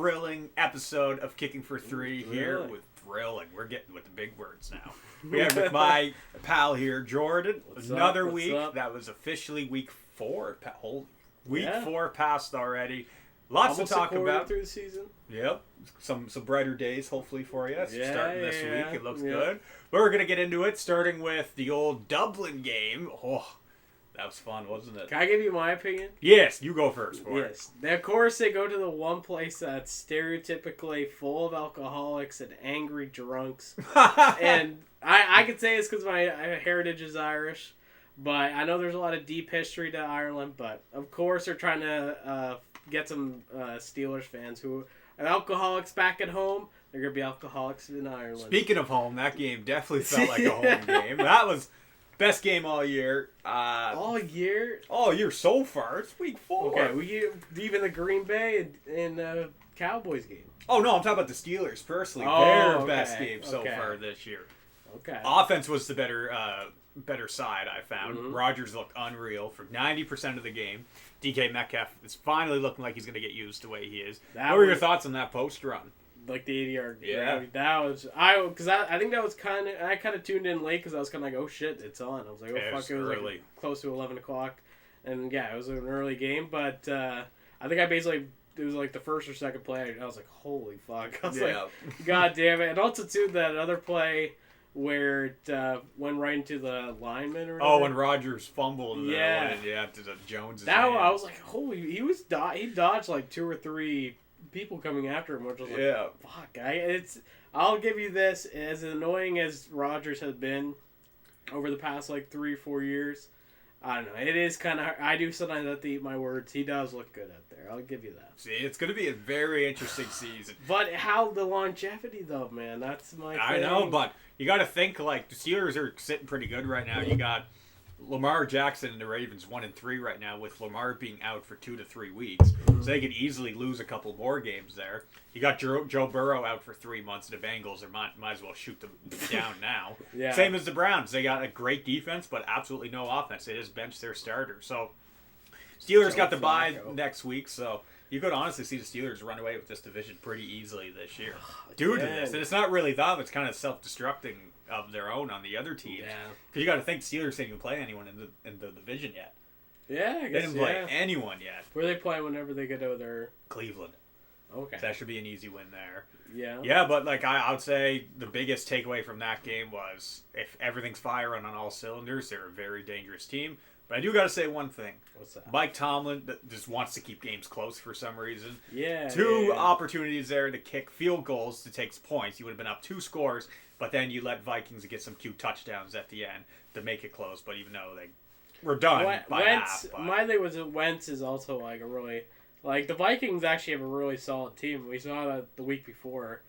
thrilling episode of Kicking for Three here Really? with thrilling. We're getting with the big words now. We have with my pal here, Jordan. What's Another up? What's week. up? That was officially week 4. Week Yeah. 4 passed already. Lots Almost to talk a quarter about. through the season. Yep. Some brighter days, hopefully, for you. Yeah, Starting this yeah, week. It looks yeah. good. But we're going to get into it, starting with the old Dublin game. Oh, that was fun, wasn't it? Can I give you my opinion? Yes, you go first for it. Yes. Of course, they go to the one place that's stereotypically full of alcoholics and angry drunks. And I could say it's because my heritage is Irish. But I know there's a lot of deep history to Ireland. But, of course, they're trying to get some Steelers fans who are alcoholics back at home. They're going to be alcoholics in Ireland. Speaking of home, that game definitely felt like a home game. That was best game all year. All year? All year so far. It's week 4. Okay, even the Green Bay and Cowboys game. Oh, no, I'm talking about the Steelers, personally. Oh, Their okay, best game so okay. far this year. Okay. Offense was the better side, I found. Mhm. Rodgers looked unreal for 90% of the game. DK Metcalf is finally looking like he's going to get used the way he is. That What were your was- thoughts on that post run? Like the 80-yard. Yeah. That was I think that was I kind of tuned in late because I was kind of like, oh shit, it's on. I was like, oh Yeah, it fuck, was it was early. like close to 11 o'clock, and yeah, it was an early game. But I think I basically it was like the first or second play. I was like, holy fuck! I was like, god damn it! And also too that other play where it went right into the lineman or whatever. Oh, when Rodgers fumbled and Yeah. then went to the Jones' that hands. I was like, holy! He dodged like 2 or 3 people coming after him, which was like, Yeah. fuck. I'll give you this. As annoying as Rodgers has been over the past like 3-4 years, I don't know. It is kind of. I do sometimes have to eat my words. He does look good out there. I'll give you that. See, it's going to be a very interesting season. But how the longevity though, man? That's my. I thing. know, but you got to think like the Steelers are sitting pretty good right now. You got Lamar Jackson and the Ravens 1-3 right now, with Lamar being out for 2 to 3 weeks, so they could easily lose a couple more games there. You got Joe Burrow out for 3 months. The Bengals might as well shoot them down now. Yeah. Same as the Browns. They got a great defense, but absolutely no offense. They just benched their starter. So Steelers Joe got the bye Flacco. next week, so you could honestly see the Steelers run away with this division pretty easily this year due to Yeah. this. And it's not really them; it's kind of self-destructing of their own on the other teams. Yeah. Because you got to think Steelers didn't even play anyone in the division yet. Yeah, I They guess. didn't play Yeah. anyone yet. Where they play whenever they get to their. Cleveland. Okay. So that should be an easy win there. Yeah. Yeah, but like I would say the biggest takeaway from that game was if everything's firing on all cylinders, they're a very dangerous team. But I do got to say one thing. What's that? Mike Tomlin just wants to keep games close for some reason. Yeah. 2 yeah. opportunities there to kick field goals to take points. You would have been up 2 scores, but then you let Vikings get some cute touchdowns at the end to make it close. But even though they were done by Wentz, half. But my thing was that Wentz is also like a really like the Vikings actually have a really solid team. We saw that the week before.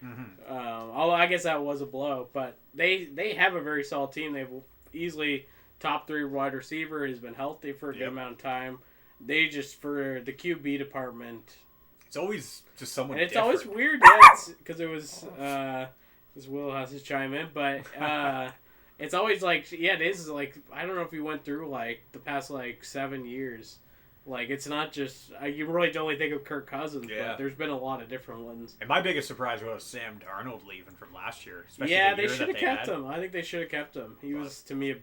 Although I guess that was a blow, but they have a very solid team. They've easily top 3 wide receiver. He's been healthy for a good Yep. amount of time. They just for the QB department. it's always just someone And it's different. always weird, because it was this Will has his chime in, but it's always like it is like I don't know if we went through like the past like 7 years, like it's not just you really only think of Kirk Cousins, Yeah. but there's been a lot of different ones. And my biggest surprise was Sam Darnold leaving from last year. Especially Yeah, the they year should that have kept had. him. I think they should have kept him. He was to me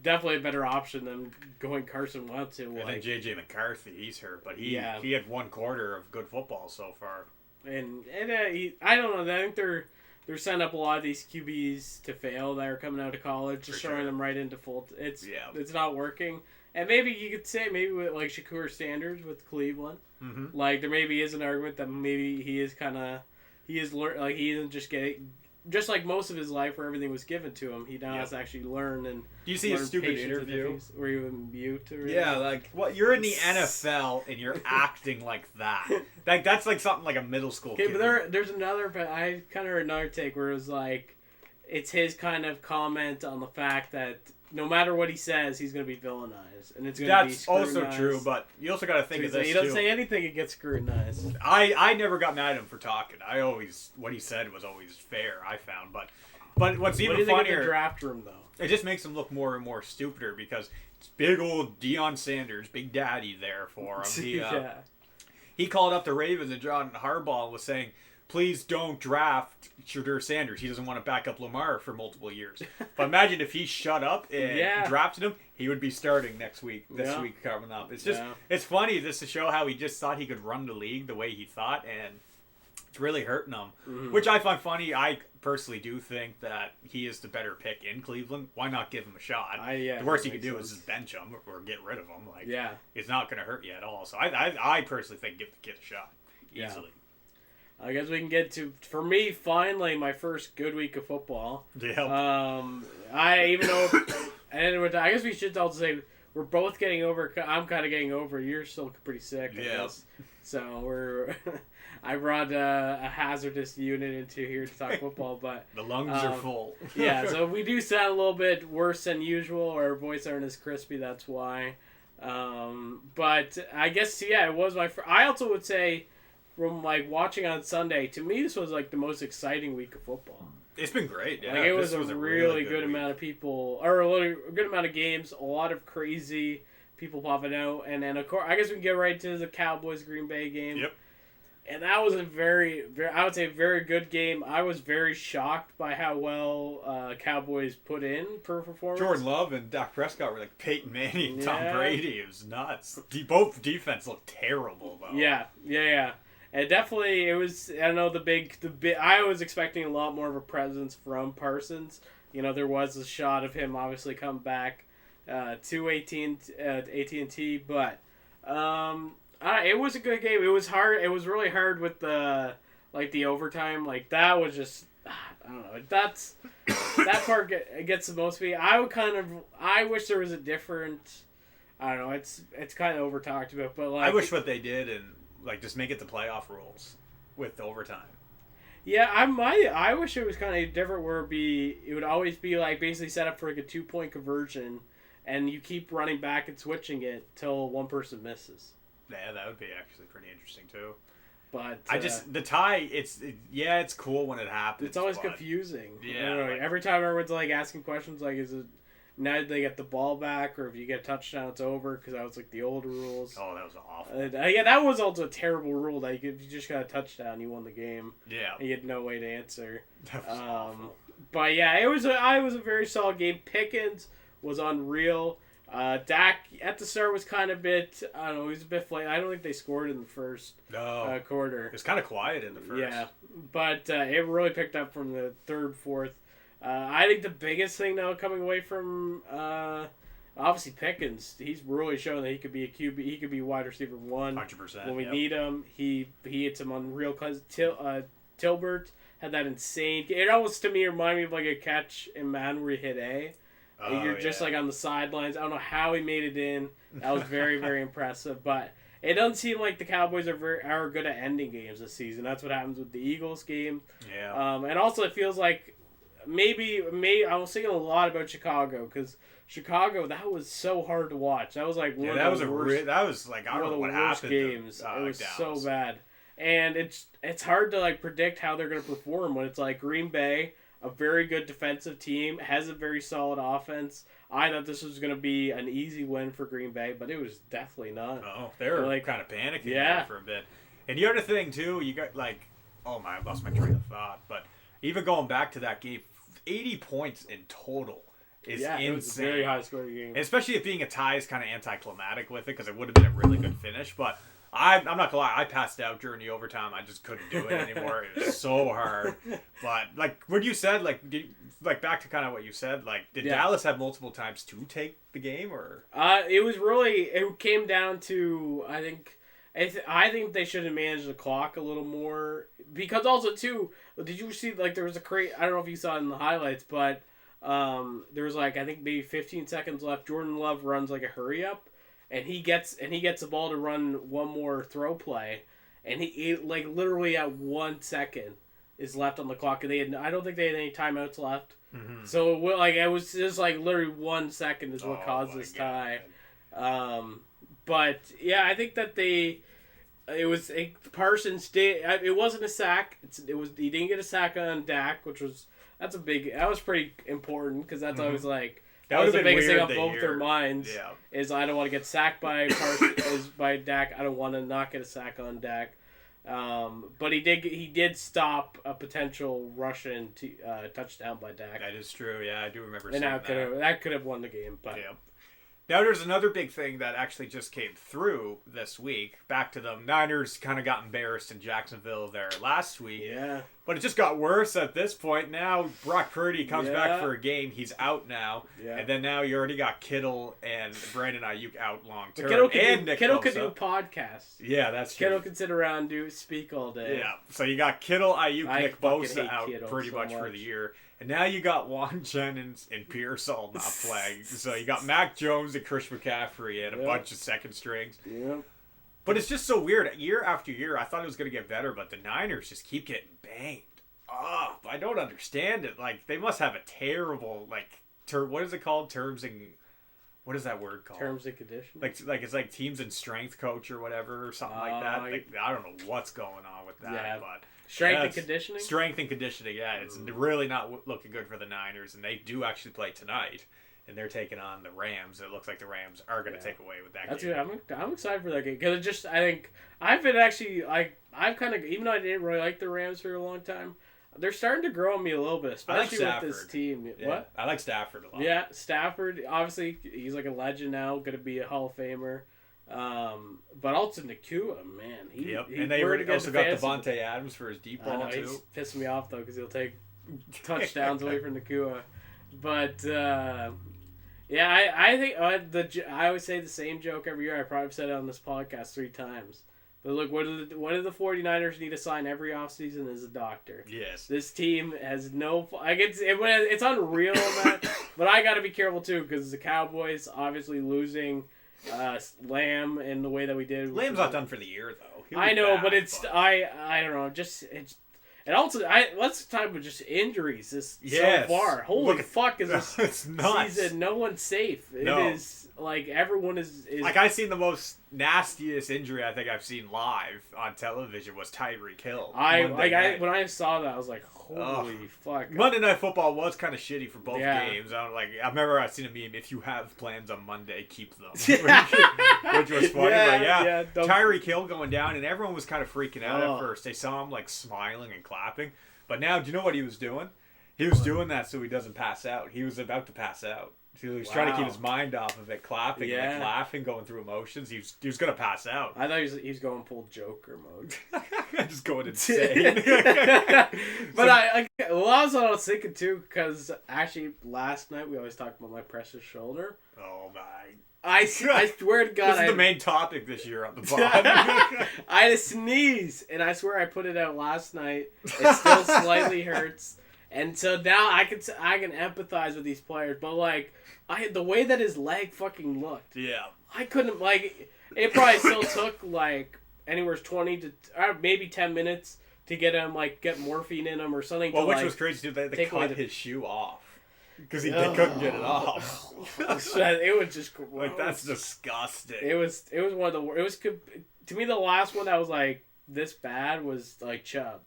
definitely a better option than going Carson Wentz. And then J.J. McCarthy, he's hurt, but he Yeah. had 1 quarter of good football so far. And I don't know. I think they're setting up a lot of these QBs to fail that are coming out of college, just For throwing sure. them right into full. It's Yeah. not working. And maybe you could say with like Shakur Sanders with Cleveland, like there maybe is an argument that maybe he isn't just getting. Just like most of his life, where everything was given to him, he now has to actually learn and. Do you see a learn stupid patience and interview? things. Were you mute or? Yeah, like you're in the NFL and you're acting like that. Like that's like something like a middle school Okay, kid. but there's another. But I kind of heard another take where it was like, it's his kind of comment on the fact that no matter what he says, he's going to be villainized, and it's going to be That's also scrutinized. true, but you also got to think of this He too. doesn't say anything; it gets scrutinized. I never got mad at him for talking. What he said was always fair. I found, but what's What even do you think of funnier, the draft room, though? it just makes him look more and more stupider because it's big old Deion Sanders, Big Daddy, there for him. Yeah. he called up the Ravens and John Harbaugh was saying, please don't draft Shadur Sanders. He doesn't want to back up Lamar for multiple years. But imagine if he shut up and drafted him, he would be starting next week. This week coming up. It's just it's funny just to show how he just thought he could run the league the way he thought, and it's really hurting him. Which I find funny. I personally do think that he is the better pick in Cleveland. Why not give him a shot? The worst he could do is just bench him or get rid of him. Like, it's not going to hurt you at all. So I personally think give the kid a shot easily. I guess we can get to, for me, finally, my first good week of football. Yeah. I guess we should also say we're both getting over. I'm kind of getting over. You're still pretty sick. I guess. So I brought a hazardous unit into here to talk football, but the lungs are full. So we do sound a little bit worse than usual. Our voices aren't as crispy. That's why. But I guess it was my. I also would say, from like watching on Sunday, to me this was like the most exciting week of football. It's been great. Yeah, like, it was a really good amount of people, or a good amount of games. A lot of crazy people popping out, and then of course I guess we can get right to the Cowboys Green Bay game. Yep. And that was a very, I would say, very good game. I was very shocked by how well Cowboys put in per performance. Jordan Love and Dak Prescott were like Peyton Manning and Tom Brady. It was nuts. Both defense looked terrible, though. Yeah. And definitely, it was, I don't know, the big, I was expecting a lot more of a presence from Parsons. You know, there was a shot of him obviously come back to AT&T, but it was a good game. It was hard. It was really hard with the overtime. Like, that was just, I don't know. That part gets the most of me. I wish there was a different, I don't know, it's kind of over talked about, but like. I wish what they did and like just make it the playoff rules with the overtime. Yeah, I wish it was kind of different where it would always be like basically set up for like a 2-point conversion, and you keep running back and switching it till one person misses. Yeah, that would be actually pretty interesting too. But the tie, it's cool when it happens. It's always confusing. Yeah. Every time everyone's like asking questions like, is it now they get the ball back, or if you get a touchdown, it's over, because that was like the old rules. Oh, that was awful. That was also a terrible rule. That if you just got a touchdown, you won the game. Yeah. And you had no way to answer. That was awful. But yeah, it was a very solid game. Pickens was unreal. Dak at the start was kind of I don't know, he was a bit flat. I don't think they scored in the first quarter. It was kind of quiet in the first. Yeah, but it really picked up from the third, fourth. I think the biggest thing now coming away from obviously Pickens, he's really shown that he could be a QB. He could be wide receiver 1. 100%. When we need him, he hit some unreal. Tilbert had that insane. It almost to me reminded me of like a catch in Madden where he hit A. You're just like on the sidelines. I don't know how he made it in. That was very, very impressive. But it doesn't seem like the Cowboys are good at ending games this season. That's what happens with the Eagles game. Yeah. And also it feels like maybe I was thinking a lot about Chicago, because Chicago, that was so hard to watch. That was like one of the worst games. It was so bad. And it's hard to like predict how they're going to perform when it's like Green Bay, a very good defensive team, has a very solid offense. I thought this was going to be an easy win for Green Bay, but it was definitely not. Oh, they were like kind of panicking there for a bit. And the other thing too, you got like, oh my, I lost my train of thought. But even going back to that game, 80 points in total is insane. It was a very high scoring game. And especially it being a tie is kind of anticlimactic with it, because it would have been a really good finish. But I'm not gonna lie, I passed out during the overtime. I just couldn't do it anymore. It was so hard. But like what you said, back to kind of what you said, like did Dallas have multiple times to take the game, or? It came down to I think they should have managed the clock a little more, because also too, did you see like there was I don't know if you saw it in the highlights, but there was like I think maybe 15 seconds left. Jordan Love runs like a hurry up. And he gets the ball to run one more throw play, and he like literally at 1 second is left on the clock. And I don't think they had any timeouts left. Mm-hmm. So it was just like literally 1 second is what caused this tie. But yeah, I think that Parsons did. It wasn't a sack. He didn't get a sack on Dak, that was pretty important, because that's always like. That was the would've been biggest thing weird on to both hear. their minds. Yeah. Is I don't want to get sacked by by Dak. I don't want to not get a sack on Dak. But he did stop a potential Russian touchdown by Dak. That is true. Yeah, I do remember And seeing that could have won the game. But Yeah. Now there's another big thing that actually just came through this week. Back to the Niners kind of got embarrassed in Jacksonville there last week. yeah, But it just got worse at this point. Now Brock Purdy comes Yeah. back for a game. He's out now. Yeah. And then now you already got Kittle and Brandon Ayuk out long term. Kittle and Nick could do Bosa. podcasts. Yeah, that's true. Kittle can sit around speak all day. Yeah. So you got Kittle, Ayuk, I Nick fucking Bosa hate out Kittle pretty so much for much. the year. And now you got Juan Jennings and Pierce all not playing. So you got Mac Jones and Chris McCaffrey and a Yeah. bunch of second strings. Yeah. But it's just so weird. Year after year, I thought it was going to get better, but the Niners just keep getting banged up. I don't understand it. Like, they must have a terrible, what is it called? What is that word called? Terms and conditions. Like it's like teams and strength coach or whatever or something like that. I don't know what's going on with that, Yeah. but Strength and that's- conditioning. Strength and conditioning, yeah. It's really not looking good for the Niners, and they do actually play tonight, and they're taking on the Rams. It looks like the Rams are going to take away with that That's game. good. I'm excited for that game because I think I've been actually I've kind of, even though I didn't really like the Rams for a long time, they're starting to grow on me a little bit, I like especially with this Stafford. team. Yeah, What? I like Stafford a lot. Yeah, Stafford. Obviously, he's like a legend now, going to be a Hall of Famer. But also Nakua, man. Yep. He And they worked also against got fantasy. Devontae Adams for his deep I know, ball, he's too. pissing me off though because he'll take touchdowns away from Nakua. But yeah, I think I always say the same joke every year. I probably said it on this podcast 3 times. But look, what do the 49ers need to sign every offseason is a doctor. Yes. This team has no it's unreal, man. But I got to be careful too because the Cowboys obviously losing Lamb in the way that we did. Lamb's not done for the year, though. He'll I be know, back, but it's I don't know. And also, let's talk about just injuries so far. Holy fuck, is this it's nuts. season? No one's safe. No. It is like everyone is Like, I've seen the most nastiest injury I think I've seen live on television was Tyreek Hill. Monday night. when I saw that, I was like, holy fuck. Monday Night Football was kind of shitty for both Yeah. games. I remember I seen a meme, if you have plans on Monday, keep them. which was funny, but yeah. Tyreek Hill going down, and everyone was kind of freaking out at first. They saw him, smiling and clapping. But now, do you know what he was doing? He was doing that so he doesn't pass out. He was about to pass out. He was trying to keep his mind off of it, clapping, laughing, going through emotions. He was going to pass out. I thought he was going full Joker mode. Just going insane. But I was thinking too, because actually last night we always talk about my precious shoulder. Oh my. I swear to God, This is the main topic this year on the pod. I had a sneeze, and I swear I put it out last night. It still slightly hurts, and so now I can empathize with these players. But the way that his leg fucking looked, Yeah. I couldn't It probably still took anywhere 20 to maybe 10 minutes to get him get morphine in him or something. Well, which was crazy too. They cut his shoe off because they couldn't get it off. It was just gross. That's disgusting. It was one of the worst. To me, the last one that was this bad was Chubb.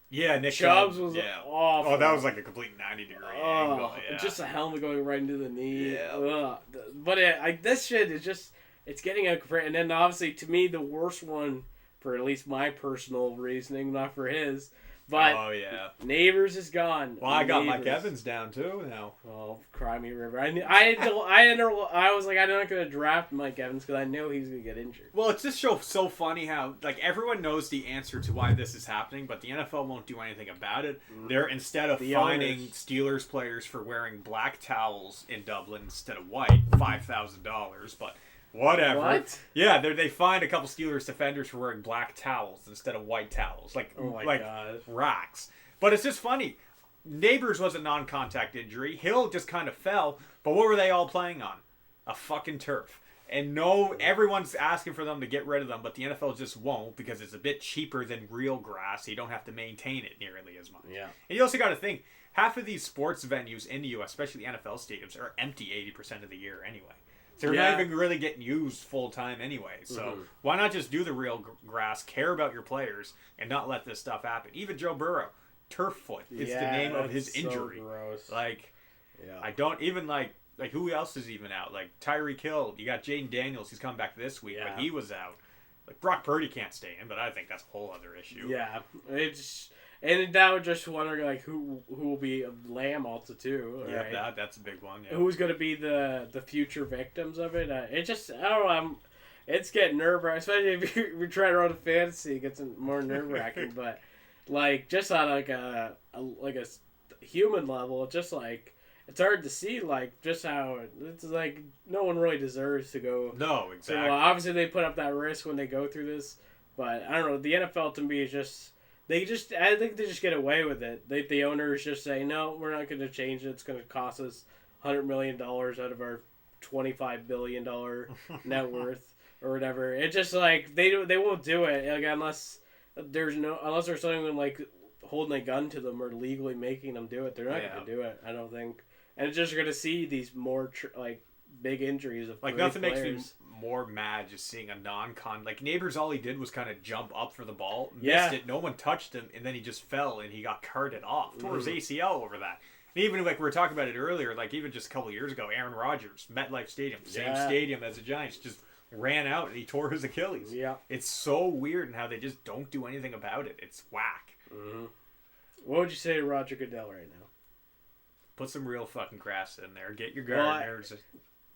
Yeah, Nick Chubb's was awful. Oh, that was a complete 90-degree angle. Yeah. Just a helmet going right into the knee. Yeah. Ugh. But this shit is just, it's getting out. And then obviously, to me, the worst one, for at least my personal reasoning, not for his, but oh yeah, Neighbors is gone. Well, I got Mike Evans down too now. Oh, cry me river. I was like, I'm not gonna draft Mike Evans because I know he's gonna get injured. Well, it's just so funny how everyone knows the answer to why this is happening, but the NFL won't do anything about it. They're instead of fining Steelers players for wearing black towels in Dublin instead of white, $5,000, but. Whatever. What? Yeah, they fined a couple Steelers defenders for wearing black towels instead of white towels, God. racks. But it's just funny. Neighbors was a non-contact injury. Hill just kind of fell. But what were they all playing on? A fucking turf. And everyone's asking for them to get rid of them, but the NFL just won't because it's a bit cheaper than real grass. So you don't have to maintain it nearly as much. Yeah. And you also got to think, half of these sports venues in the U.S., especially NFL stadiums, are empty 80% of the year anyway. So they're not even really getting used full time anyway. So why not just do the real grass, care about your players, and not let this stuff happen? Even Joe Burrow, turf foot is the name of his injury. So gross. I don't even like who else is even out? Like Tyreek Hill, you got Jaden Daniels, he's coming back this week, but he was out. Like Brock Purdy can't stay in, but I think that's a whole other issue. Yeah, it's and now just wondering like who will be Lamb also too. Right? Yeah, that's a big one. Yeah. Who's going to be the future victims of it? It just I don't know. It's getting nerve wracking, especially if you're trying to run a fantasy. It gets more nerve wracking, but like just on like a human level, it's just like it's hard to see like just how it's like no one really deserves to go. No, exactly. So, obviously, they put up that risk when they go through this, but I don't know. The NFL to me is just I think they just get away with it. The owners just say no, we're not going to change it. It's going to cost us $100 million out of our $25 billion net worth or whatever. It's just like they won't do it like, unless there's something like holding a gun to them or legally making them do it. They're not going to do it. I don't think. And it's just going to see these more big injuries of like nothing players. Makes me more mad just seeing a non-con like Neighbors. All he did was kind of jump up for the ball, missed it. No one touched him, and then he just fell and he got carted off, tore his ACL over that. And even like we were talking about it earlier, like even just a couple of years ago, Aaron Rodgers, MetLife Stadium, same stadium as the Giants, just ran out and he tore his Achilles. Yeah, it's so weird and how they just don't do anything about it. It's whack. Mm-hmm. What would you say to Roger Goodell right now? Put some real fucking grass in there. Get your gardeners.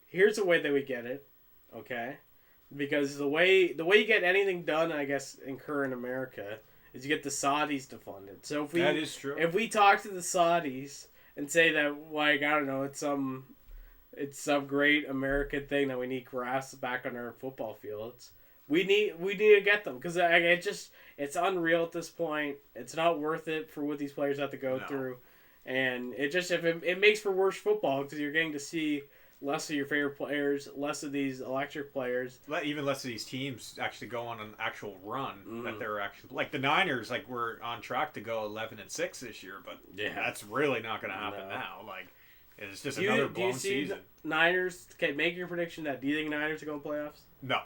Here's the way that we get it, okay? Because the way you get anything done, I guess, in current America, is you get the Saudis to fund it. So if that is true. If we talk to the Saudis and say that, like, I don't know, it's some great American thing that we need grass back on our football fields. We need to get them because it's unreal at this point. It's not worth it for what these players have to go through, and it makes for worse football because you're getting to see less of your favorite players, less of these electric players, even less of these teams actually go on an actual run that they're actually like the Niners. Like we're on track to go 11-6 this year, but that's really not going to happen now. Like it's just another blown season. Niners, okay, make your prediction. Do you think Niners are going to playoffs? No.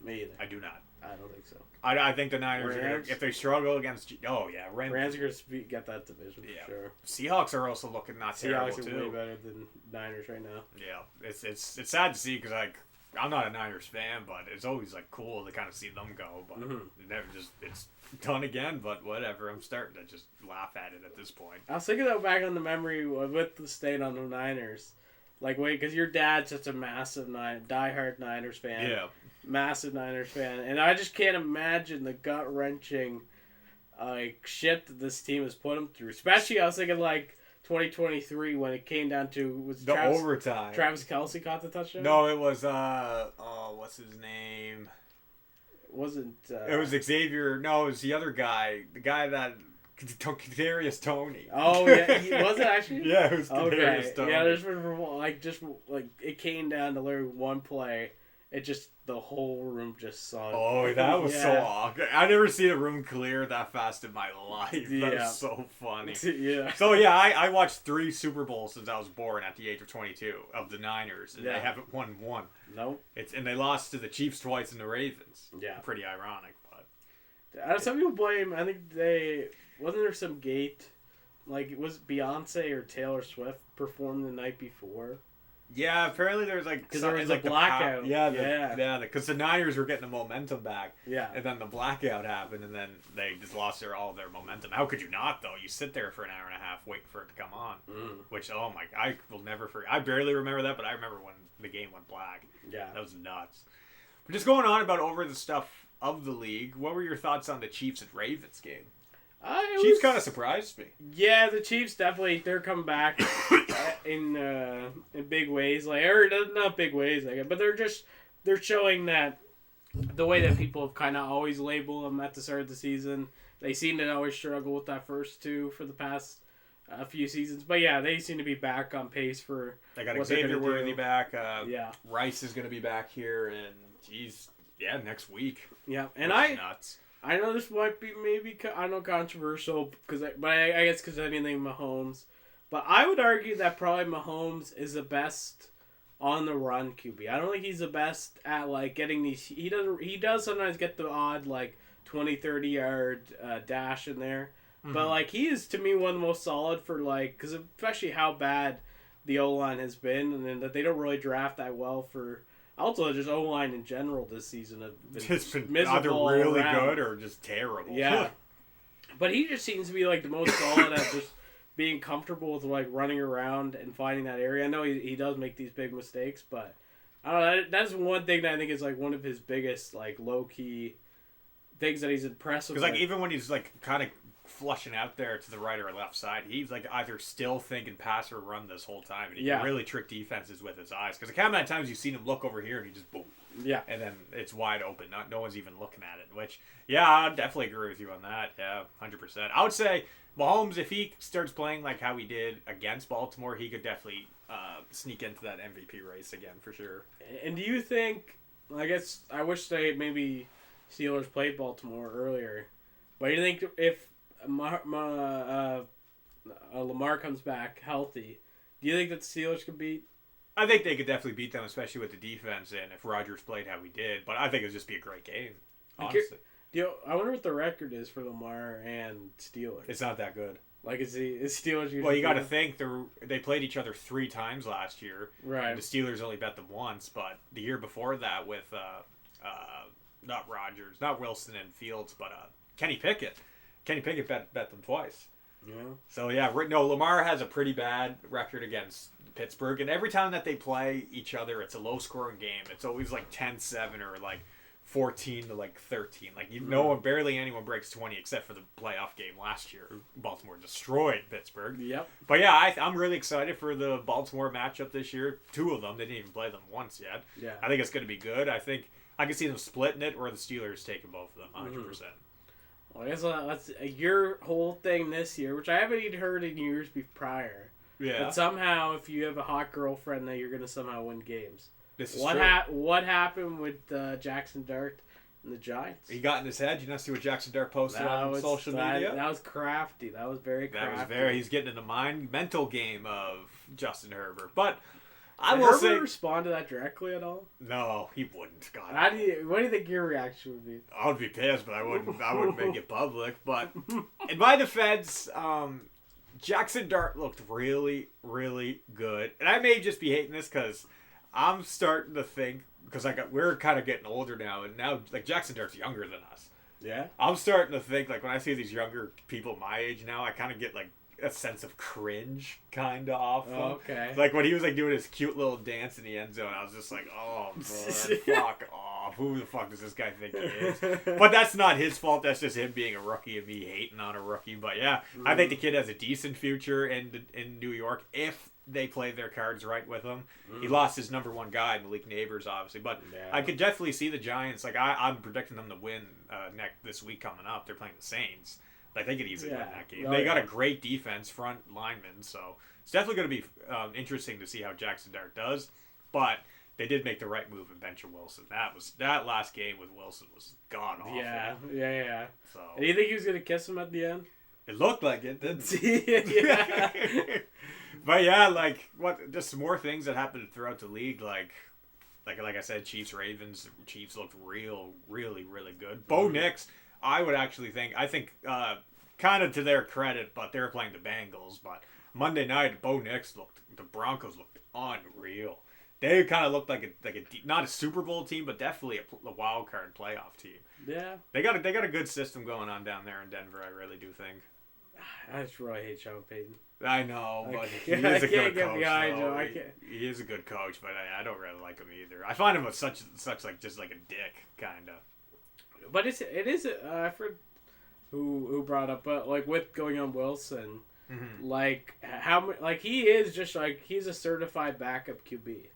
Me either. I do not. I don't think so. I think the Niners are gonna, if they struggle against Rams are going to get that division for sure. Seahawks are also looking not terrible too. Seahawks are way better than Niners right now. Yeah, it's sad to see because like I'm not a Niners fan, but it's always like cool to kind of see them go. But it's done again. But whatever, I'm starting to just laugh at it at this point. I was thinking back on the memory with the state on the Niners. Like, wait, because your dad's such a massive diehard Niners fan. Yeah. Massive Niners fan. And I just can't imagine the gut-wrenching shit that this team has put them through. Especially, I was thinking, 2023 when it came down to... overtime. Travis Kelce caught the touchdown? No, it was, what's his name? It wasn't... it was Xavier... No, it was the other guy. The guy that... Kadarius Toney. Oh yeah, was it actually? Yeah, it was Kadarius Toney. Yeah, there's been it came down to literally one play. It just the whole room just saw. Oh, that was so awkward. I never seen a room clear that fast in my life. That was so funny. Yeah. So yeah, I watched 3 Super Bowls since I was born at the age of 22 of the Niners, and they haven't won one. Nope. And they lost to the Chiefs twice and the Ravens. Yeah. Pretty ironic, but. Some people blame. I think wasn't there some gate, like was Beyonce or Taylor Swift performed the night before? Yeah, apparently there was because there was a blackout. Because the Niners were getting the momentum back. Yeah, and then the blackout happened, and then they just lost all their momentum. How could you not though? You sit there for an hour and a half waiting for it to come on, which I will never forget. I barely remember that, but I remember when the game went black. Yeah, that was nuts. But just going on about over the stuff of the league, what were your thoughts on the Chiefs and Ravens game? Chiefs kind of surprised me. Yeah, the Chiefs definitely they're coming back in big ways, not big ways, but they're showing that the way that people have kind of always labeled them at the start of the season. They seem to always struggle with that first two for the past few seasons, but yeah, they seem to be back on pace for. They got Xavier Worthy back. Rice is going to be back here, and next week. Yeah, and nuts. I know this might be controversial but I guess because anything Mahomes, but I would argue that probably Mahomes is the best on the run QB. I don't think he's the best at getting these. He does sometimes get the odd 20-30 yard dash in there, but he is to me one of the most solid for because especially how bad the O-line has been, and then that they don't really draft that well for. Also, just O-line in general this season have It's been miserable either all really around. good or just terrible. Yeah. But he just seems to be like the most solid at just being comfortable with like running around and finding that area. I know he does make these big mistakes, but I don't know. That's one thing that I think is like one of his biggest like low key things that he's impressive. Because like even when he's like kind of flushing out there to the right or left side, he's like either still thinking pass or run this whole time, and he can really trick defenses with his eyes. Because like how many times you've seen him look over here and he just boom, and then it's wide open. No one's even looking at it. Which I definitely agree with you on that. Yeah, 100%. I would say Mahomes, if he starts playing like how he did against Baltimore, he could definitely sneak into that MVP race again for sure. And do you think? I guess I wish they maybe Steelers played Baltimore earlier, but do you think if Lamar comes back healthy, do you think that the Steelers could beat? I think they could definitely beat them, especially with the defense and if Rodgers played how he did. But I think it would just be a great game, honestly. I wonder what the record is for Lamar and Steelers. It's not that good. Like, is Steelers usually... Well, you got to think they played each other 3 times last year. Right. And the Steelers only bet them once, but the year before that with not Rodgers, not Wilson and Fields, but Kenny Pickett. Kenny Pickett bet them twice. Yeah. So yeah, no, Lamar has a pretty bad record against Pittsburgh, and every time that they play each other, it's a low-scoring game. It's always like 10-7 or like 14 to like 13. Like barely anyone breaks 20 except for the playoff game last year. Baltimore destroyed Pittsburgh. Yep. But yeah, I'm really excited for the Baltimore matchup this year. 2 of them, they didn't even play them once yet. Yeah. I think it's going to be good. I think I can see them splitting it or the Steelers taking both of them, 100%. Well, I guess that's your whole thing this year, which I haven't even heard in years prior. Yeah. But somehow, if you have a hot girlfriend, that you're going to somehow win games. This is what true. What happened with Jackson Dart and the Giants? He got in his head. You not see what Jackson Dart posted on social media? That was crafty. That was very crafty. He's getting in the mental game of Justin Herbert. But I Did will Herbert say, respond to that directly at all? no, he wouldn't. God, What do you think your reaction would be? I would be pissed, but I wouldn't make it public. But in my defense, Jackson Dart looked really, really good, and I may just be hating this because I'm starting to think because we're kind of getting older now, and now like Jackson Dart's younger than us. Yeah. I'm starting to think like when I see these younger people my age now, I kind of get like a sense of cringe kind of off him. Okay. Like when he was like doing his cute little dance in the end zone, I was just like, oh, man, fuck off. Who the fuck does this guy think he is? But that's not his fault. That's just him being a rookie and me hating on a rookie. But yeah, I think the kid has a decent future in New York if they play their cards right with him. He lost his number 1 guy in Malik Neighbors, obviously. But I could definitely see the Giants. Like I'm predicting them to win this week coming up. They're playing the Saints. Like, they could easily win that game. They got a great defense, front lineman, so it's definitely going to be interesting to see how Jackson Dart does. But they did make the right move in benching Wilson. That last game with Wilson was god-awful. Yeah. So, Do you think he was going to kiss him at the end? it looked like it, didn't Yeah. But yeah, like, just some more things that happened throughout the league, like I said, Chiefs-Ravens. Chiefs looked really, really good. Bo Nix, I think kind of to their credit, but they were playing the Bengals. But Monday night, the Broncos looked unreal. They kind of looked like not a Super Bowl team, but definitely a wild card playoff team. Yeah. They got a good system going on down there in Denver. I really do think. I just really hate Sean Payton. I know, but he I is a can't good get coach. behind him. I can't. He is a good coach, but I don't really like him either. I find him such like just like a dick kind of. But it is I forgot who brought up, but like with going on Wilson, like he is just like he's a certified backup QB.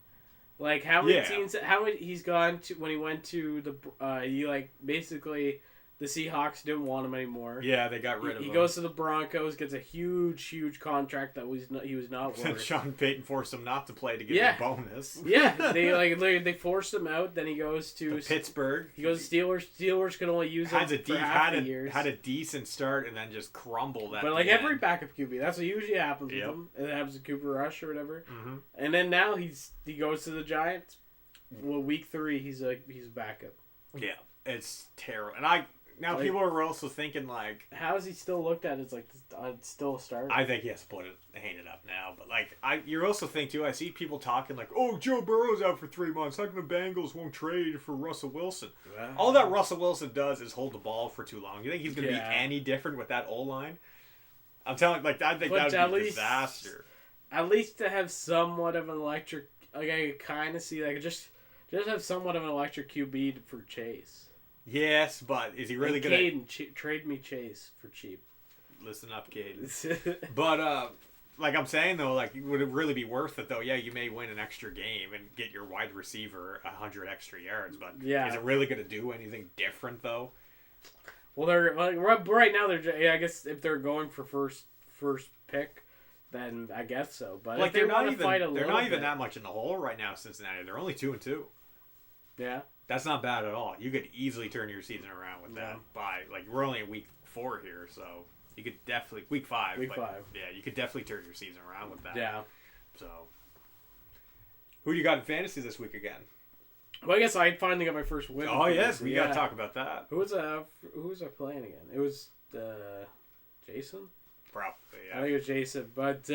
Like how many teams? How many he's gone to when he went to the basically. The Seahawks didn't want him anymore. Yeah, they got rid of him. He goes to the Broncos, gets a huge contract that he was not worth. Sean Payton forced him not to play to get his bonus. Yeah, they forced him out. Then he goes to Pittsburgh. He goes to Steelers. Steelers can only use him for half the years. Had a decent start and then just crumbled. But like every backup QB, that's what usually happens with him. It happens to Cooper Rush or whatever. Mm-hmm. And then now he goes to the Giants. Well, week 3 he's a backup. Yeah, it's terrible. And now Like- people are also thinking like, How is he still looked at as like still a starter? I think he has to hang it up now. But like, you're also think too. I see people talking like, "Oh, Joe Burrow's out for 3 months. How come the Bengals won't trade for Russell Wilson?" All that Russell Wilson does is hold the ball for too long. You think he's going to be any different with that O line? I'm telling, like, I think But that would be a least- disaster. At least to have somewhat of an electric, like I kind of see, like just have somewhat of an electric QB for Chase. Yes, but is he really And going to trade me Chase for cheap? listen up, Caden? But like I'm saying though, like, would it really be worth it though? Yeah, you may win an extra game and get your wide receiver 100 extra yards, but Yeah. is it really going to do anything different though? Well, they're like right now. I guess if they're going for first pick, then I guess so. But Like if they they're not want to fight a even they're little not even bit- that much in the hole right now. Cincinnati, they're only 2-2. Yeah. That's not bad at all. You could easily turn your season around with that Yeah. by like we're only in week 4 here, so you could definitely week 5. Week but 5. Yeah, you could definitely turn your season around with that. Yeah. So, who you got in fantasy this week again? Well, I guess I finally got my first win. Oh yes, we Yeah. got to talk about that. Who was I playing again? It was Jason. Probably. I Yeah. think it was Jason, but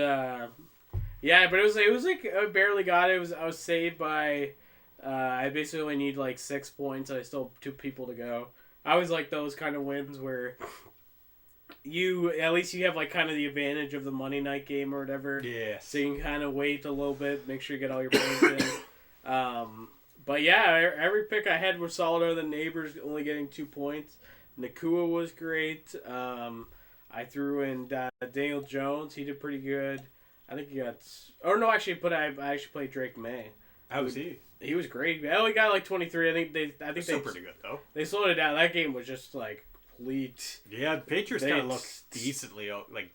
yeah, but it was like I barely got it. I was saved by I basically only need like 6 points. I still have 2 people to go. I always like those kind of wins where you at least you have like kind of the advantage of the Monday night game or whatever. Yes. So you can kind of wait a little bit, make sure you get all your points in. But yeah, every pick I had was solid other than Neighbors only getting 2 points. Nakua was great. I threw in Daniel Jones. He did pretty good. I think he got... Or no, actually, I actually played Drake May. How was he? He was great. I only got like 23. I think they Still pretty good though. they slowed it down. That game was just like complete... Yeah, the Patriots They kind of look ex- decently like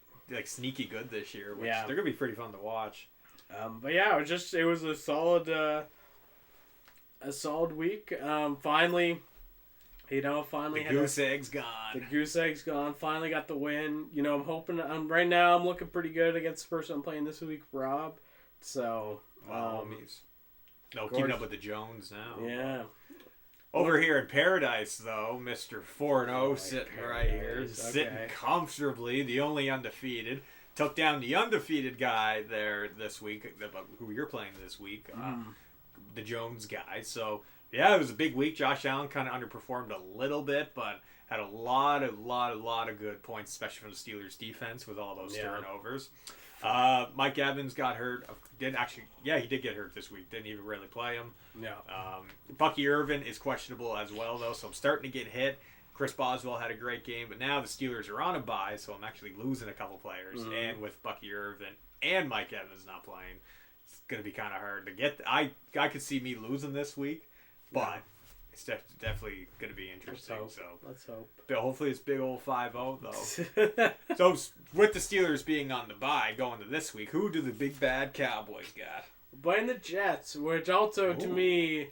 sneaky good this year, which Yeah. they're gonna be pretty fun to watch. But yeah, it was a solid week. Finally The had goose egg's the gone. goose egg's gone. Finally got the win. You know, I'm hoping. Right now, I'm looking pretty good against the person I'm playing this week, Rob. So, Homies. No, of keeping course. up with the Jones now. yeah. Over here in Paradise, though, Mr. 4-0 Oh, sitting right here, Paradise, sitting okay. comfortably, the only undefeated. Took down the undefeated guy there this week, who you're playing this week, the Jones guy. So, yeah, it was a big week. Josh Allen kind of underperformed a little bit, but had a lot of good points, especially from the Steelers defense with all those Yeah. turnovers. Mike Evans got hurt. He did get hurt this week. Didn't even really play him. Yeah. Bucky Irvin is questionable as well, though, so I'm starting to get hit. Chris Boswell had a great game, but now the Steelers are on a bye, so I'm actually losing a couple players. And with Bucky Irvin and Mike Evans not playing, it's going to be kind of hard to get. I could see me losing this week, but it's definitely going to be interesting. Let's hope. But hopefully it's big old 5-0, though. So with the Steelers being on the bye going to this week, who do the big bad Cowboys got? Playing the Jets, which also to Ooh. me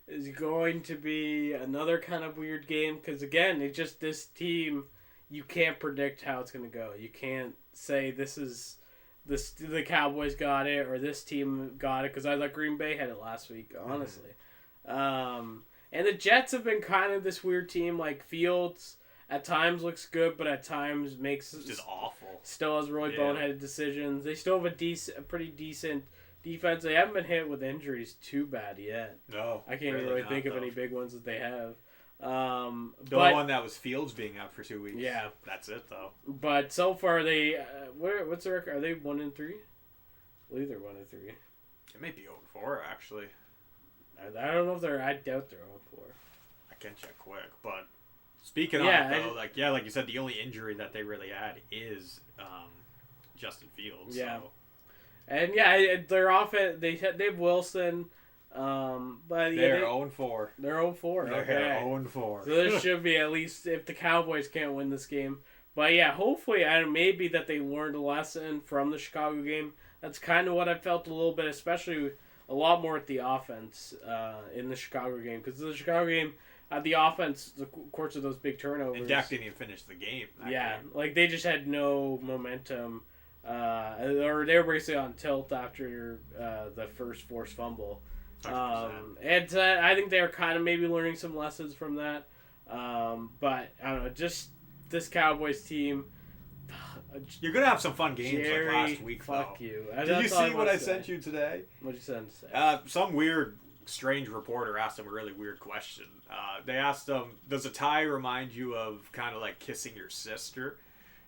is going to be another kind of weird game because again, it's just this team. You can't predict how it's going to go. You can't say the Cowboys got it or this team got it because I thought Green Bay had it last week, honestly. And the Jets have been kind of this weird team. Like Fields at times looks good, but at times makes It's just awful. still has really Yeah. boneheaded decisions. They still have a pretty decent defense. They haven't been hit with injuries too bad yet. No. I can't really think of any big ones that they have. The But one that was Fields being out for 2 weeks. Yeah. That's it, though. but so far they what's the record? Are they 1-3? I believe they're 1-3. It may be 0-4, actually. I don't know if they're. I doubt they're 0-4. I can check quick, but speaking Yeah, of it, though, like you said, the only injury that they really had is Justin Fields. Yeah. So. And yeah, they're off at they have Wilson, but yeah, They're 0-4. they're 0-4. They're Okay. 0-4. So this should be at least if the Cowboys can't win this game. But yeah, hopefully, maybe that they learned a lesson from the Chicago game. That's kind of what I felt a little bit, especially a lot more at the offense in the Chicago game. Because the Chicago game, the offense, of course, of those big turnovers. And Dak didn't even finish the game. Yeah, game. like they just had no momentum. Or they were basically on tilt after the first forced fumble. 100%. And I think they were kind of maybe learning some lessons from that. But I don't know, just this Cowboys team. You're gonna have some fun games Jerry, like last week, fuck though. you. Did you see what I sent you today? What'd you send to say? Some weird, strange reporter asked him a really weird question. They asked him, "Does a tie remind you of kind of like kissing your sister?"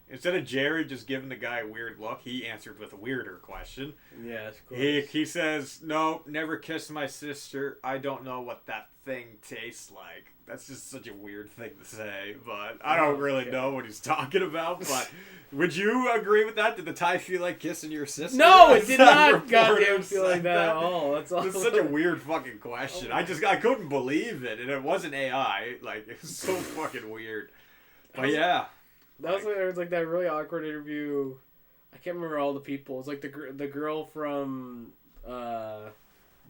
Instead of Jerry just giving the guy a weird look, he answered with a weirder question. Yeah, of course. He says, "No, never kissed my sister. I don't know what that thing tastes like." That's just such a weird thing to say, but I don't really know what he's talking about. But would you agree with that? Did the tie feel like kissing your sister? No, it did not. Goddamn, feel like that at all. That's all. It's such a weird fucking question. I couldn't believe it, and it wasn't AI. Like, it was so fucking weird. But yeah. That was there was like that really awkward interview. I can't remember all the people. It's like the girl from the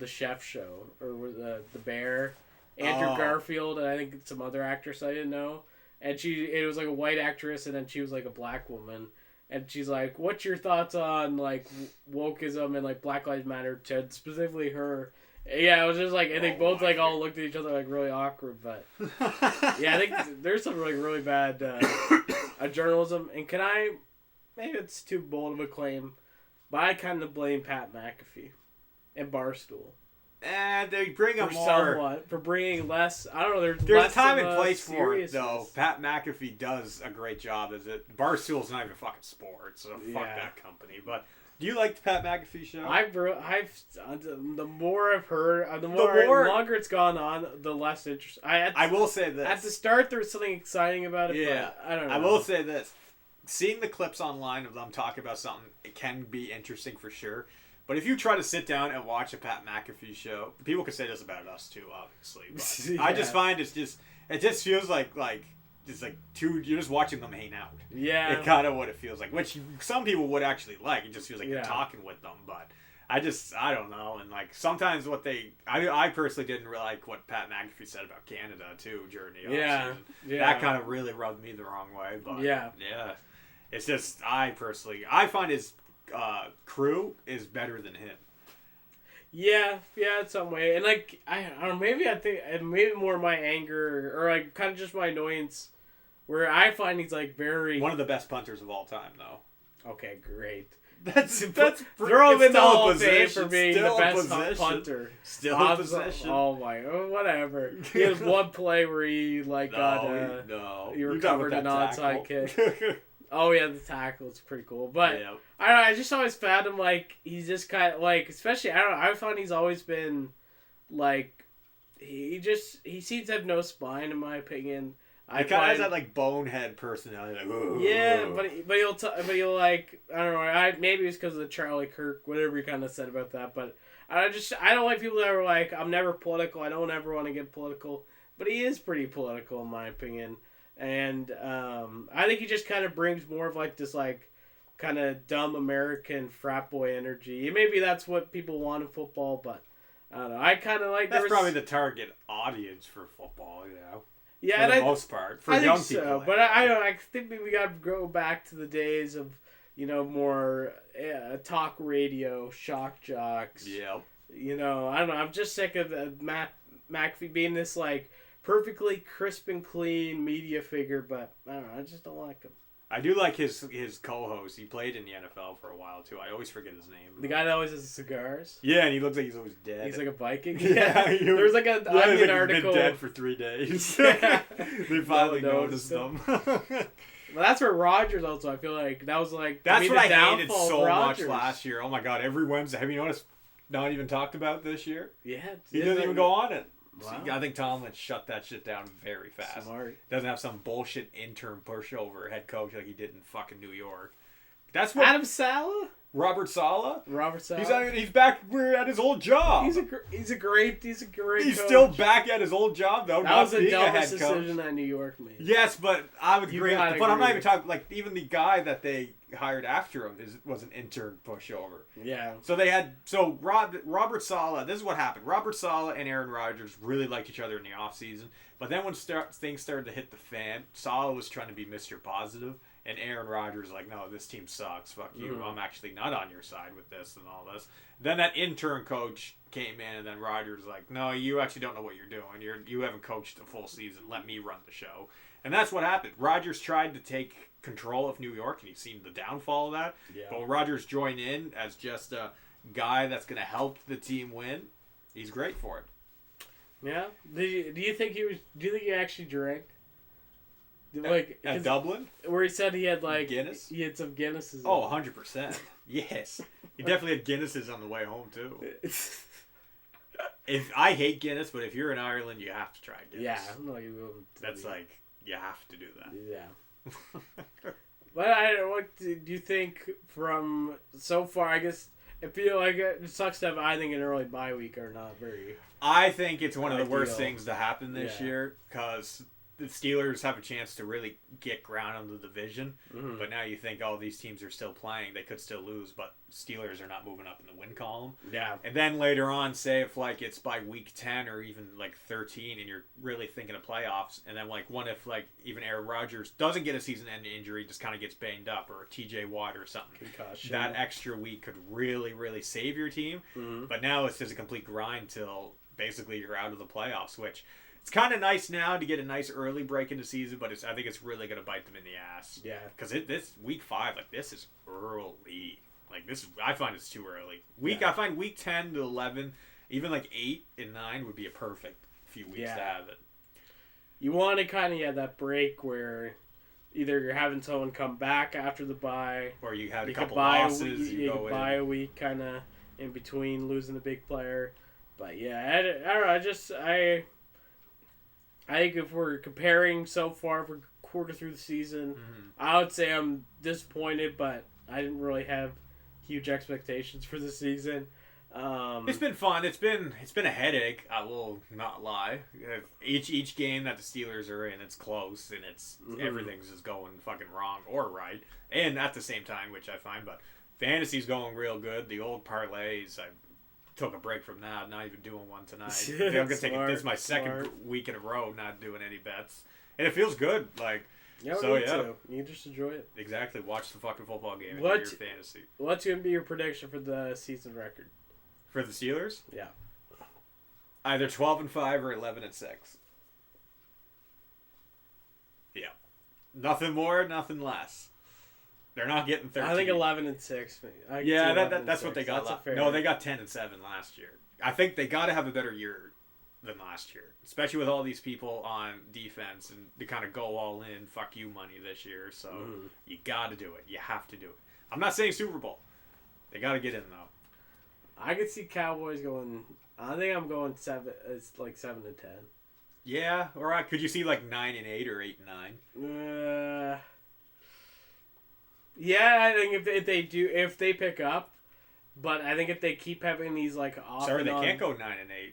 Chef Show or the Bear, Andrew Garfield, and I think some other actress I didn't know. And it was like a white actress, and then she was like a black woman. And she's like, "What's your thoughts on like wokeism and like Black Lives Matter?" To specifically her. Yeah, it was just like, and they both like all looked at each other like really awkward. But yeah, I think there's some like really bad journalism. And maybe it's too bold of a claim, but I kind of blame Pat McAfee and Barstool. And they bring a for bringing less. I don't know. There's less a time and place for it, seriousness. though. Pat McAfee does a great job as it. Barstool's not even fucking sports, so fuck that company. But do you like the Pat McAfee show? The more I've heard, the longer it's gone on, the less interest. I will say this. At the start, there was something exciting about it. Yeah, but I don't know. I will say this: seeing the clips online of them talking about something, it can be interesting for sure. But if you try to sit down and watch a Pat McAfee show, people could say this about us too, obviously. But I just find it just feels like you're just watching them hang out. Yeah, it's kind of what it feels like, which some people would actually like. It just feels like you're talking with them, but I don't know. And like sometimes I personally didn't really like what Pat McAfee said about Canada too during the offseason. That kind of really rubbed me the wrong way. But yeah, it's just I find his crew is better than him. Yeah, in some way. And like I don't know, maybe more my anger or like kind of just my annoyance, where I find he's like very one of the best punters of all time, though. Okay, great. That's throw him in the Hall of Fame for being the best punter. Still a position. Oh my, whatever. He has one play where he he recovered an onside kick. Oh yeah, the tackle is pretty cool. But I don't know, I just always found him like he's just kind of like, especially I found he's always been like he seems to have no spine in my opinion. He kind of has that like bonehead personality. Like, yeah, but he'll like I don't know. Maybe it's because of the Charlie Kirk whatever he kind of said about that. But I don't like people that are like I'm never political. I don't ever want to get political. But he is pretty political in my opinion. And I think he just kind of brings more of like this like kind of dumb American frat boy energy. Maybe that's what people want in football, but I don't know. I kind of like that's probably the target audience for football, Yeah, for the most part for young people. So, but I think we got to go back to the days of more talk radio, shock jocks. Yep. I don't know. I'm just sick of Matt McAfee being this like perfectly crisp and clean media figure, but I don't know. I just don't like him. I do like his co-host. He played in the NFL for a while too. I always forget his name. The guy that always has cigars. Yeah, and he looks like he's always dead. He's like a Viking. Yeah, there was like an Onion article. He's been dead for 3 days. They finally noticed him. Well, that's where Rodgers also. I feel like that was like that's what I hated so much last year. Oh my god! Every Wednesday, have you noticed? Not even talked about this year. Yeah, he doesn't even go on it. Wow. See, I think Tomlin shut that shit down very fast. Smart. Doesn't have some bullshit intern pushover head coach like he did in fucking New York. That's what Adam Saleh? Robert Saleh? He's back at his old job. He's a great He's coach. still back at his old job though. That was the dumbest decision that New York made. Yes, but I would agree. But I'm not even talking like even the guy that they hired after him was an intern pushover. Yeah. So Robert Saleh. This is what happened. Robert Saleh and Aaron Rodgers really liked each other in the offseason. But then when things started to hit the fan, Saleh was trying to be Mr. Positive. And Aaron Rodgers is like, no, this team sucks. Fuck you. I'm actually not on your side with this and all this. Then that intern coach came in, and then Rodgers was like, no, you actually don't know what you're doing. You haven't coached a full season. Let me run the show. And that's what happened. Rodgers tried to take control of New York, and he's seen the downfall of that. Yeah. But when Rodgers joined in as just a guy that's going to help the team win, he's great for it. Yeah. Do you think he actually drank? Like At Dublin? Where he said he had like Guinness? He had some Guinnesses. Oh, 100%. Yes. He definitely had Guinnesses on the way home, too. If I hate Guinness, but if you're in Ireland, you have to try Guinness. Yeah. No, That's like, you have to do that. Yeah. But what do you think from so far? I guess I feel like it sucks to have, I think, an early bye week are not very. I think it's one of the worst Ideal. things to happen this year because the Steelers have a chance to really get ground on the division. Mm-hmm. But now you think, oh, these teams are still playing. They could still lose, but Steelers are not moving up in the win column. Yeah. And then later on, say if like it's by week 10 or even like 13 and you're really thinking of playoffs, and then like what if like even Aaron Rodgers doesn't get a season-ending injury, just kind of gets banged up, or TJ Watt or something. Concussion. That extra week could really, really save your team. Mm-hmm. But now it's just a complete grind till basically you're out of the playoffs, which it's kind of nice now to get a nice early break in the season, but I think it's really going to bite them in the ass. Yeah. Because this week 5, like this is early. Like this, I find it's too early. I find week 10 to 11, even like 8 and 9 would be a perfect few weeks to have it. You want to kind of have that break where either you're having someone come back after the bye, or you had a you couple could buy losses. you could buy a week kind of in between losing the big player. But yeah, I don't know. I think if we're comparing so far for quarter through the season, I would say I'm disappointed, but I didn't really have huge expectations for the season. It's been fun. It's been a headache. I will not lie. Each game that the Steelers are in, it's close and it's everything's just going fucking wrong or right, and at the same time, which I find. But fantasy's going real good. The old parlays, I took a break from that. Not even doing one tonight. I'm gonna take it. This is my second week in a row not doing any bets, and it feels good. Like. Yeah, so me too. You just enjoy it. Exactly. Watch the fucking football game and do your fantasy. What's going to be your prediction for the season record? For the Steelers? Yeah. Either 12-5 or 11-6. Yeah. Nothing more, nothing less. They're not getting 13. I think 11-6. Yeah, that's what they got. No, they got 10-7 last year. I think they got to have a better year than last year, especially with all these people on defense and to kind of go all in, fuck you money this year. So you got to do it. You have to do it. I'm not saying Super Bowl. They got to get in though. I could see Cowboys going. I think I'm going 7. It's like 7-10. Yeah, or could you see like 9-8 or 8-9? Yeah, I think if they pick up, but I think if they keep having these like off. Sorry, they can't go 9-8.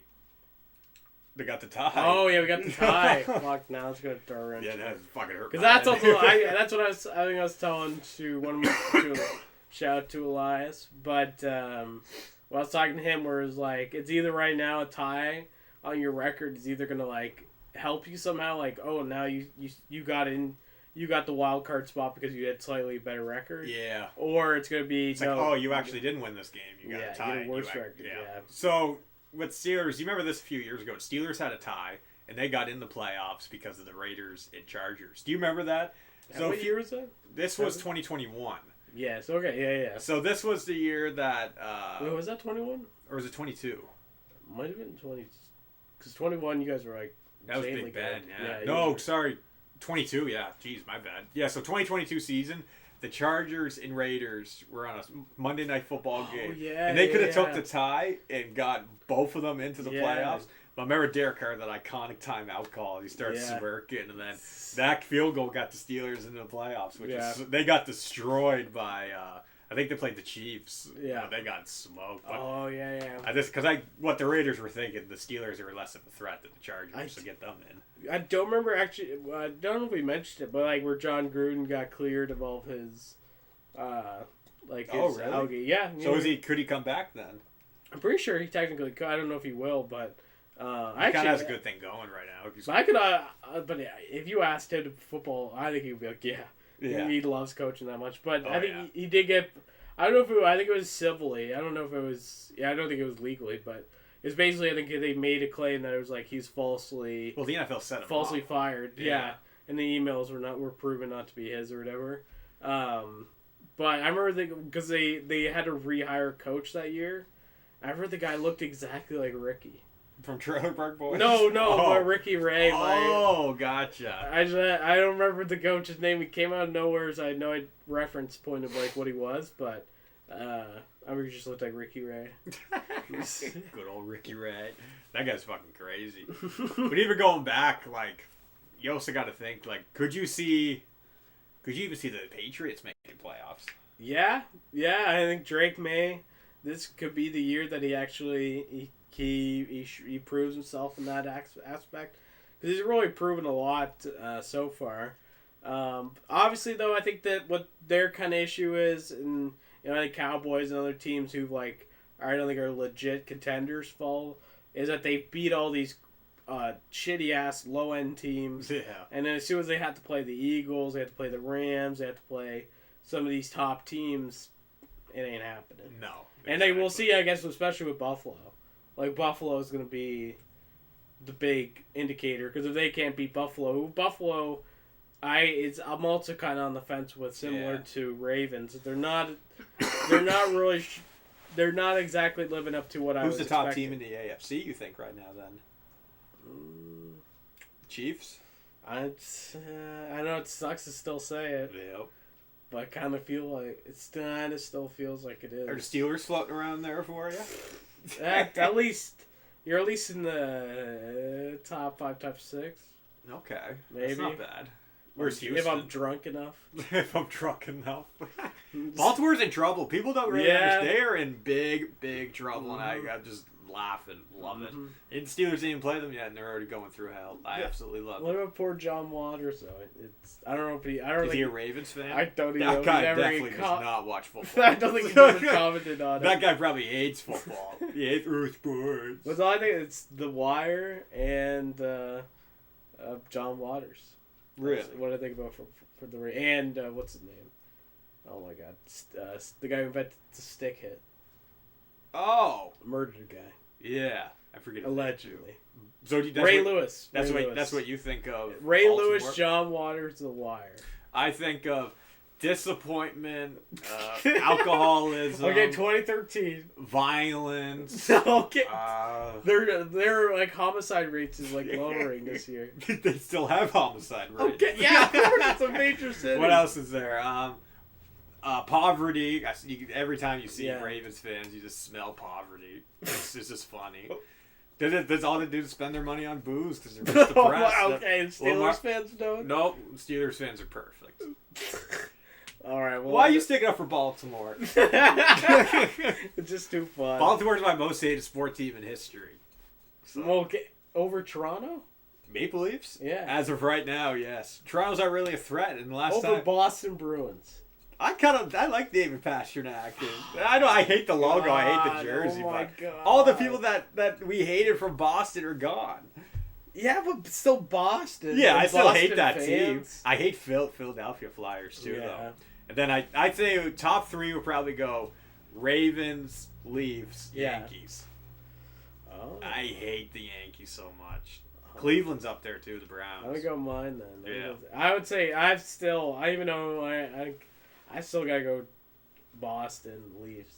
They got the tie. Oh yeah, we got the tie. Fuck, now let's go to our wrench. Yeah, that's fucking hurt. Because that's also that's what I think I was telling to one of my shout out to Elias, but when I was talking to him, where it was like it's either right now a tie on your record is either gonna like help you somehow, like oh now you got in. You got the wild card spot because you had slightly better record. Yeah. Or it's going to be... It's like, oh, you actually didn't win this game. You got a tie. You had a worse record, yeah. So, with Steelers, you remember this a few years ago? Steelers had a tie, and they got in the playoffs because of the Raiders and Chargers. Do you remember that? So what year was that? This was 2021. Yes, okay, yeah. So this was the year that... Wait, was that 21? Or was it 22? Might have been 20... Because 21, you guys were like... That was Big Ben, yeah. Yeah, no, sorry. 22, yeah. Jeez, my bad. Yeah, so 2022 season, the Chargers and Raiders were on a Monday Night Football game. Yeah, and they could have took the tie and got both of them into the playoffs. But I remember Derek Carr, that iconic timeout call. He started smirking, and then that field goal got the Steelers into the playoffs, which is, they got destroyed by... I think they played the Chiefs. Yeah. They got smoked. But what the Raiders were thinking, the Steelers are less of a threat than the Chargers to get them in. I don't remember actually. I don't know if we mentioned it, but like where John Gruden got cleared of all of his, really? Yeah. So could he come back then? I'm pretty sure he technically could. I don't know if he will, but he kind of has a good thing going right now. But I could. But if you asked him to football, I think he'd be like, yeah. Yeah. He loves coaching that much. But Oh, I think yeah. he did get. I don't know if I think it was civilly. I don't know if it was. Yeah, I don't think it was legally, but it's basically I think they made a claim that it was like he's falsely Well, the NFL set him falsely up. fired. Yeah. And the emails were proven not to be his or whatever. But I remember because they had to rehire a coach that year. I remember the guy looked exactly like Ricky. From Trailer Park Boys? No, Oh. but Ricky Ray. Oh, gotcha. I don't remember the coach's name. He came out of nowhere, so I had no reference point of like what he was, but I remember he just looked like Ricky Ray. Good old Ricky Ray. That guy's fucking crazy. But even going back, like, you also got to think, like, could you even see the Patriots making playoffs? Yeah, I think Drake May. This could be the year that he actually he proves himself in that aspect because he's really proven a lot so far. Obviously, though, I think that what their kind of issue is, and the Cowboys and other teams who I don't think are legit contenders fall, is that they beat all these shitty ass low end teams. Yeah. And then as soon as they had to play the Eagles, they had to play the Rams, they had to play some of these top teams, it ain't happening. No. And they will see, I guess, especially with Buffalo. Like, Buffalo is going to be the big indicator. Because if they can't beat Buffalo, I'm also kind of on the fence with, similar to Ravens. They're not really, they're not exactly living up to what I was expecting. Who's the top expecting. team in the AFC, you think, right now, then? Chiefs? I know it sucks to still say it, Yep. but I kind of feel like it kind of still feels like it is. Are the Steelers floating around there for you? At least you're at least in the top 5, top 6. Okay. Maybe. That's not bad. Where's If Houston? I'm drunk enough. If I'm drunk enough. Baltimore's in trouble. People don't really understand. They are in big, big trouble, and I just laugh and love it. And the Steelers didn't even play them yet, and they're already going through hell. I absolutely love it. What about poor John Waters, though? I don't know if Is he a Ravens fan? I don't even that know. guy definitely does not watch football. I don't think he's ever commented on it. That guy probably hates football. He hates sports. But I think it's The Wire and John Waters. Really? That's what I think about for the and what's his name? Oh my God, the guy who invented the stick hit. Oh, Murdered guy. Yeah, I forget. Allegedly. So Ray Lewis. That's what you think of. Ray Baltimore? Lewis, John Waters, The Wire. I think of disappointment, alcoholism. Okay, 2013. Violence. Okay. Their like homicide rates is like lowering this year. They still have homicide rates. Okay, yeah, of course, it's a major city. What else is there? Poverty. Every time you see Ravens fans, you just smell poverty. It's just funny. That's all they do to spend their money on booze because they're just depressed. Okay, Steelers fans don't? Nope, Steelers fans are perfect. All right. Well, why are you sticking up for Baltimore? It's just too fun. Baltimore's my most hated sport team in history. So. Well, over Toronto? Maple Leafs? Yeah. As of right now, yes. Toronto's not really a threat. And the last over time, Boston Bruins. I like David Pasternak. I hate the logo. I hate the jersey. Oh my but God. all the people that we hated from Boston are gone. Yeah, but still Boston. Yeah, I still Boston hate that fans. team. I hate Philadelphia Flyers too, though. And then I'd say top 3 would probably go Ravens, Leafs, Yankees. Oh. I hate the Yankees so much. Cleveland's up there too. The Browns. I would go mine then. Yeah. I would say I still gotta go Boston, Leafs.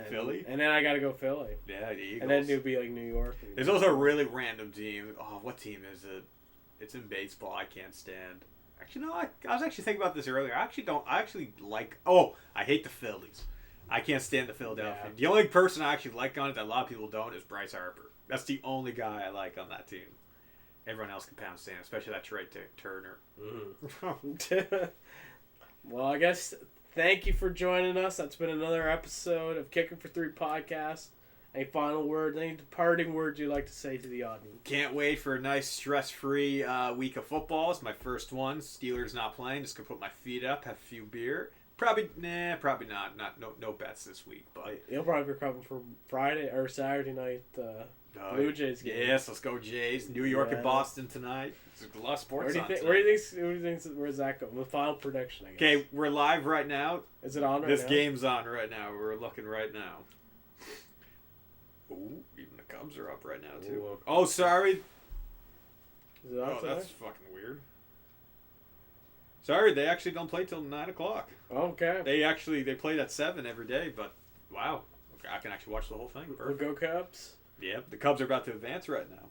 Philly? And then I gotta go Philly. Yeah, the Eagles. And then it'd be like New York. There's also a really random team. Oh, what team is it? It's in baseball. I can't stand. Actually, no. I was actually thinking about this earlier. I actually like. Oh, I hate the Phillies. I can't stand the Philadelphia. Yeah. The only person I actually like on it that a lot of people don't is Bryce Harper. That's the only guy I like on that team. Everyone else can pound sand, especially that Trey Turner. Well, I guess thank you for joining us. That's been another episode of Kicking for 3 podcast. A final word, any departing words you'd like to say to the audience? Can't wait for a nice stress-free week of football. It's my first one. Steelers not playing. Just gonna put my feet up, have a few beer. Probably not. No bets this week. But You'll probably be coming for Friday or Saturday night Blue Jays game. Yes, let's go Jays. New York Yeah. and Boston tonight. It's a lot of sports on tonight. Where do you think? Where's that going? The final prediction. I guess. Okay, we're live right now. Is it on right This now? game's on right now. We're looking right now. Ooh, even the Cubs are up right now too. Ooh. Oh, sorry. Is it on Oh, tonight? that's fucking weird. Sorry, they actually don't play till 9 o'clock. Okay. They played at 7 every day, but wow, I can actually watch the whole thing. We'll Perfect. go Cubs. Yep, the Cubs are about to advance right now.